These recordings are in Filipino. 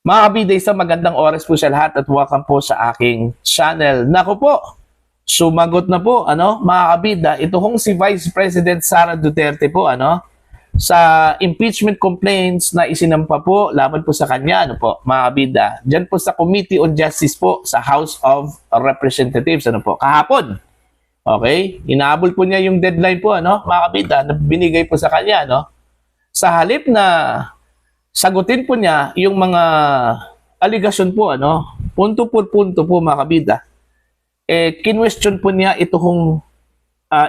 Mga kabida, isang magandang oras po sa lahat at welcome po sa aking channel. Naku po, sumagot na po, mga kabida, ito kong si Vice President Sara Duterte po, sa impeachment complaints na isinampa po laban po sa kanya, mga kabida, dyan po sa Committee on Justice po sa House of Representatives, kahapon. Okay? Inaabol po niya yung deadline po, mga kabida, na binigay po sa kanya, Sa halip na sagutin po niya yung mga aligasyon po, punto por punto po, mga kabida, kinwestiyon po niya itong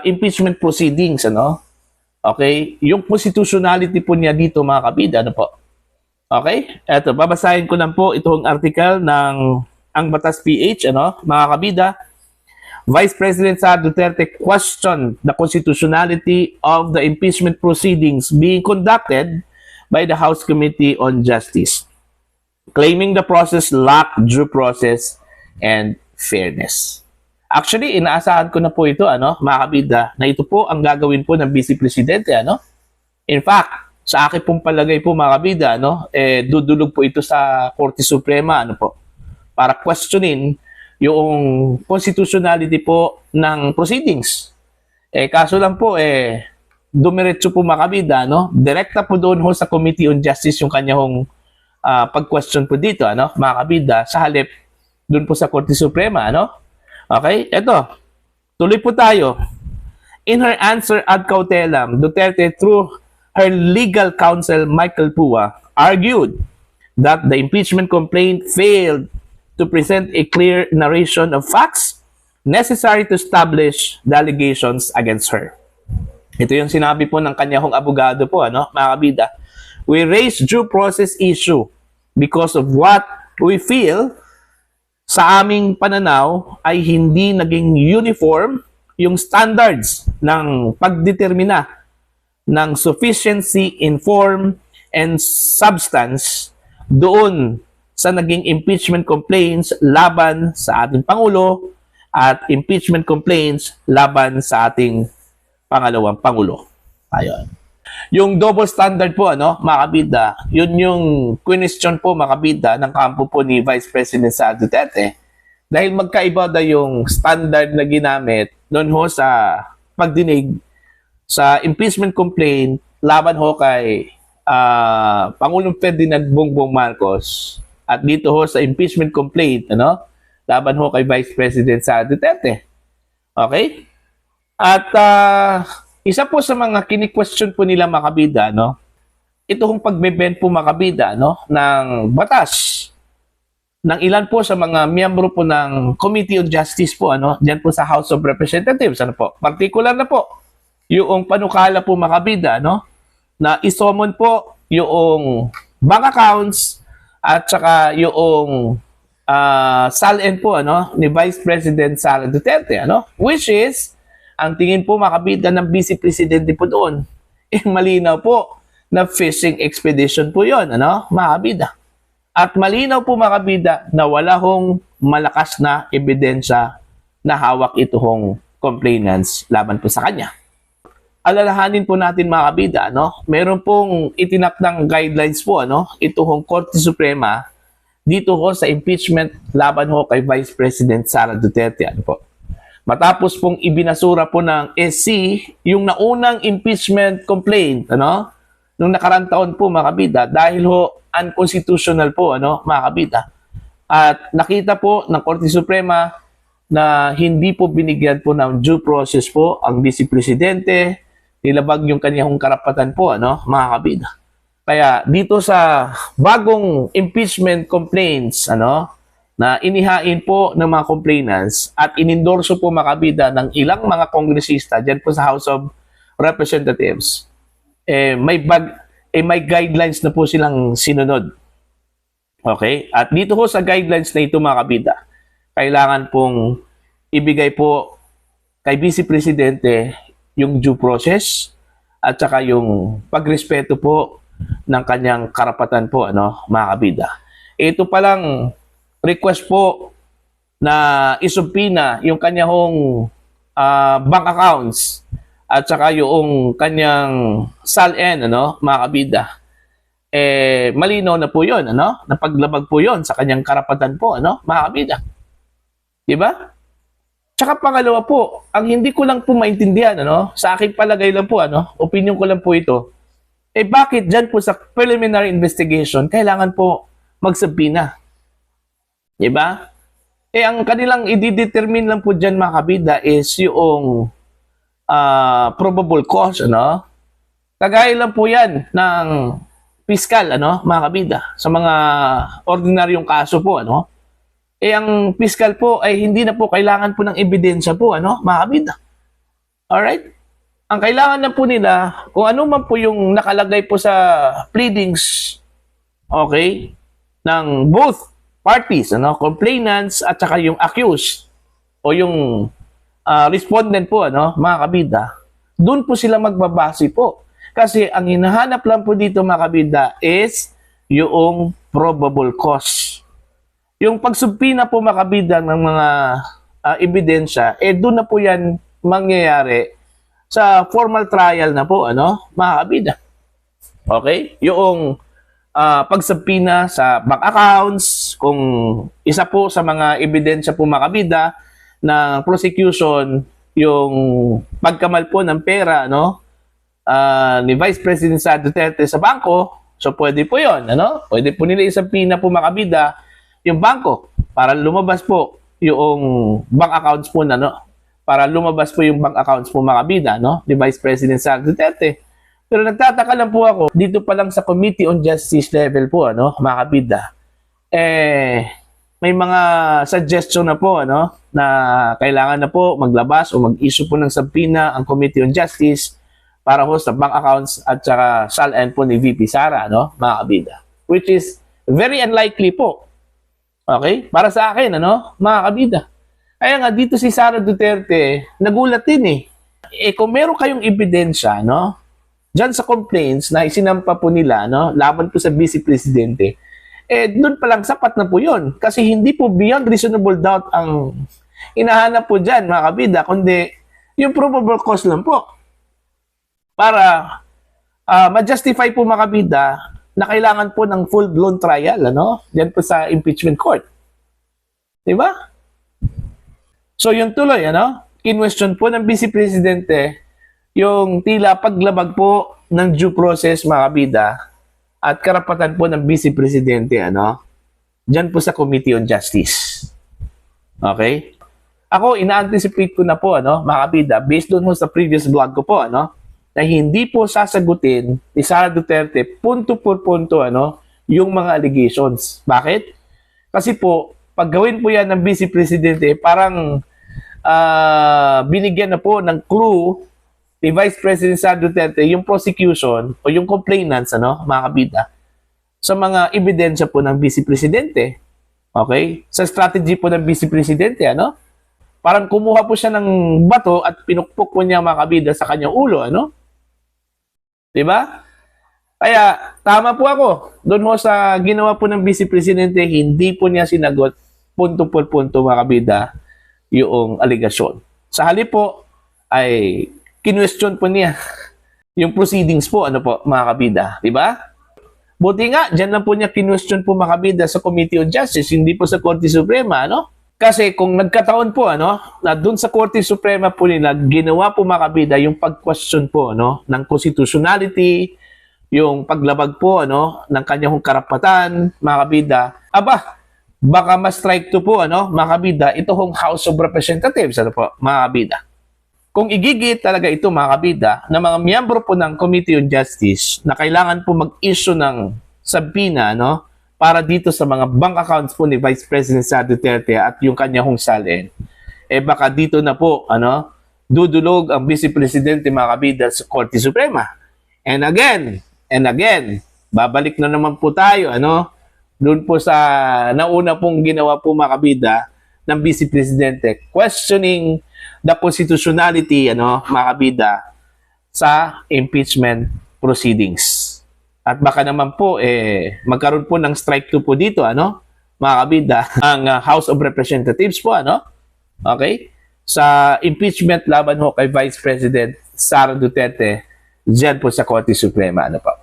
impeachment proceedings, Okay? Yung constitutionality po niya dito, mga kabida, Okay? Eto, babasahin ko lang po itong article ng Ang Batas PH, mga kabida. Vice President Sara Duterte questioned the constitutionality of the impeachment proceedings being conducted by the House Committee on Justice, claiming the process lacked due process and fairness. Actually, inaasahan ko na po ito, mga kabida, na ito po ang gagawin po ng Vice Presidente, In fact, sa akin pong palagay po, mga kabida, dudulog po ito sa Korte Suprema, para questionin yung constitutionality po ng proceedings. Kaso lang po, dumiretso po, mga kabida, direkta po doon ho sa Committee on Justice yung kanyang pag-question po dito, mga kabida, sa halip doon po sa Korte Suprema, Okay, eto, tuloy po tayo. In her answer ad cautelam, Duterte, through her legal counsel, Michael Pua, argued that the impeachment complaint failed to present a clear narration of facts necessary to establish the allegations against her. Ito yung sinabi po ng kanyang abogado po, mga kabida. We raise due process issue because of what we feel sa aming pananaw ay hindi naging uniform yung standards ng pagdetermina ng sufficiency in form and substance doon sa naging impeachment complaints laban sa ating Pangulo at impeachment complaints laban sa ating pangalawang Pangulo. Ayun. Yung double standard po, mga kabida, yun yung question po, mga kabida, ng kampo po ni Vice President Sara Duterte. Dahil magkaiba daw yung standard na ginamit doon ho sa pagdinig sa impeachment complaint laban ho kay Pangulong Ferdinand Bongbong Marcos at dito ho sa impeachment complaint, laban ho kay Vice President Sara Duterte. Okay? At isa po sa mga kini-question po nila, mga kabida, ito kong pagbebend po, mga kabida, ng batas ng ilan po sa mga miyembro po ng Committee on Justice po, diyan po sa House of Representatives, Particular na po yung panukala po, mga kabida, na isomon po yung bank accounts at saka yung SALN po, ni Vice President Sara Duterte, which is ang tingin po, mga kabida, ng Vice Presidente po doon, malinaw po na fishing expedition po yun, mga kabida. At malinaw po, mga kabida, na wala hong malakas na ebidensya na hawak itong complainants laban po sa kanya. Alalahanin po natin, mga kabida, meron pong itinakdang guidelines po, itong Korte Suprema dito ho sa impeachment laban ho kay Vice President Sara Duterte, Matapos pong ibinasura po ng SC yung naunang impeachment complaint, nung nakarang taon po, mga kabida, dahil ho unconstitutional po, mga kabida. At nakita po ng Korte Suprema na hindi po binigyan po ng due process po ang Vice Presidente, nilabag yung kanyang karapatan po, mga kabida. Kaya dito sa bagong impeachment complaints, na inihain po ng mga complainants at inendorso po, mga kabida, ng ilang mga kongresista dyan po sa House of Representatives, may guidelines na po silang sinunod. Okay? At dito ho sa guidelines na ito, mga kabida, kailangan pong ibigay po kay Vice Presidente yung due process at saka yung pagrespeto po ng kanyang karapatan po, mga kabida. Ito palang request po na isubpina yung kanyang bank accounts at saka yung kanyang SALN, mga kabida, malinaw na po yun, ano? Napaglabag po yun sa kanyang karapatan po, ano? Mga kabida. Diba? Tsaka pangalawa po, ang hindi ko lang po maintindihan, ano? Sa aking palagay lang po, ano? Opinion ko lang po ito. Bakit dyan po sa preliminary investigation, kailangan po magsabina? Diba? Ang kanilang i-determine lang po dyan, mga kabida, is yung probable cause, ano? Kagaya lang po yan ng piskal, ano, mga kabida, sa mga ordinaryong kaso po, ano? Ang piskal po ay hindi na po kailangan po ng ebidensya po, ano, mga kabida. Alright? Ang kailangan na po nila, kung ano man po yung nakalagay po sa pleadings, okay, ng both parties, ano, complainants at saka yung accused o yung respondent po, ano, mga kabida, doon po sila magbabase po. Kasi ang hinahanap lang po dito, mga kabida, is yung probable cause. Yung pagsubpina po, mga kabida, ng mga ebidensya, doon na po yan mangyayari sa formal trial na po, ano, mga kabida. Okay? Yung pagsubpina sa bank accounts, kung isa po sa mga ebidensya po, mga kabida, ng prosecution, yung pagkamal po ng pera, no, ni Vice President Sara Duterte sa bangko, so pwede po yon, ano? Pwede po nila isabpina po, mga kabida, yung bangko para lumabas po yung bank accounts po na, no? Para lumabas po yung bank accounts po, mga kabida, no? Ni Vice President Sara Duterte. Pero nagtataka lang po ako, dito pa lang sa Committee on Justice level po, ano, mga kabida, may mga suggestion na po, ano, na kailangan na po maglabas o mag-issue po ng subpoena ang Committee on Justice para ho sa bank accounts at saka SALN po ni VP Sara, no, mga kabida. Which is very unlikely po. Okay? Para sa akin, ano, mga kabida. Kaya nga, dito si Sara Duterte, nagulat din eh. Kung meron kayong ebidensya, no, dyan sa complaints na isinampa po nila, no, laban po sa Vice Presidente, doon pa lang sapat na po yun. Kasi hindi po beyond reasonable doubt ang hinahanap po dyan, mga kabida, kundi yung probable cause lang po. Para ma-justify po, mga kabida, na kailangan po ng full-blown trial, ano? Diyan po sa impeachment court. Diba? So, yung tuloy, ano? Kinwestiyon po ng Vice Presidente yung tila paglabag po ng due process, mga kabida, at karapatan po ng Vice Presidente, ano? Diyan po sa Committee on Justice. Okay? Ako, ina-anticipate ko na po, ano, mga kabida, based doon sa previous vlog ko po, ano, na hindi po sasagutin ni Sara Duterte punto por punto, ano, yung mga allegations. Bakit? Kasi po, pag gawin po yan ng Vice Presidente, parang binigyan na po ng clue ni Vice President Sara Duterte yung prosecution o yung complainants, ano, mga kabida, sa mga ebidensya po ng Vice Presidente. Okay? Sa strategy po ng Vice Presidente, ano? Parang kumuha po siya ng bato at pinukpok po niya, mga kabida, sa kanyang ulo, ano? Diba? Kaya, tama po ako. Doon ho sa ginawa po ng Vice Presidente, hindi po niya sinagot punto por punto, mga kabida, yung aligasyon. Sa halip po, ay kinwestiyon po niya yung proceedings po, ano po, mga kabida. Diba? Buti nga, dyan lang po niya kinwestiyon po, mga kabida, sa Committee on Justice, hindi po sa Korte Suprema, ano? Kasi kung nagkataon po, ano, na doon sa Korte Suprema po nila, ginawa po, mga kabida, yung pag-question po, ano, ng constitutionality, yung paglabag po, ano, ng kanyang karapatan, mga kabida, baka ma-strike to po, ano, mga kabida, ito hong House of Representatives, ano po, mga kabida. Kung igigit talaga ito, mga kabida, na mga miyembro po ng Committee on Justice na kailangan po mag-issue ng subpoena, no, para dito sa mga bank accounts po ni Vice President Sara Duterte at yung kanya hong SALN, baka dito na po, ano, dudulog ang Vice Presidente, mga kabida, sa Korte Suprema. And again, babalik na naman po tayo, ano, doon po sa nauna pong ginawa po, mga kabida, ng Vice Presidente, questioning the constitutionality, ano, mga kabida, sa impeachment proceedings. At baka naman po, magkaroon po ng strike to po dito, ano, mga kabida, ang House of Representatives po, ano, okay, sa impeachment laban ho kay Vice President Sara Duterte, dyan po sa Korte Suprema, ano po.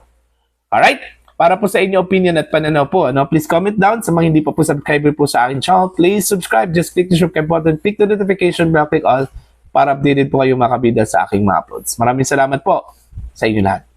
Alright? Para po sa inyo opinion at pananaw po, ano, please comment down. Sa mga hindi pa po subscriber po sa akin channel, please subscribe. Just click the subscribe button, click the notification bell, click all para updated po kayo mga kabida sa aking mga uploads. Maraming salamat po sa inyo lahat.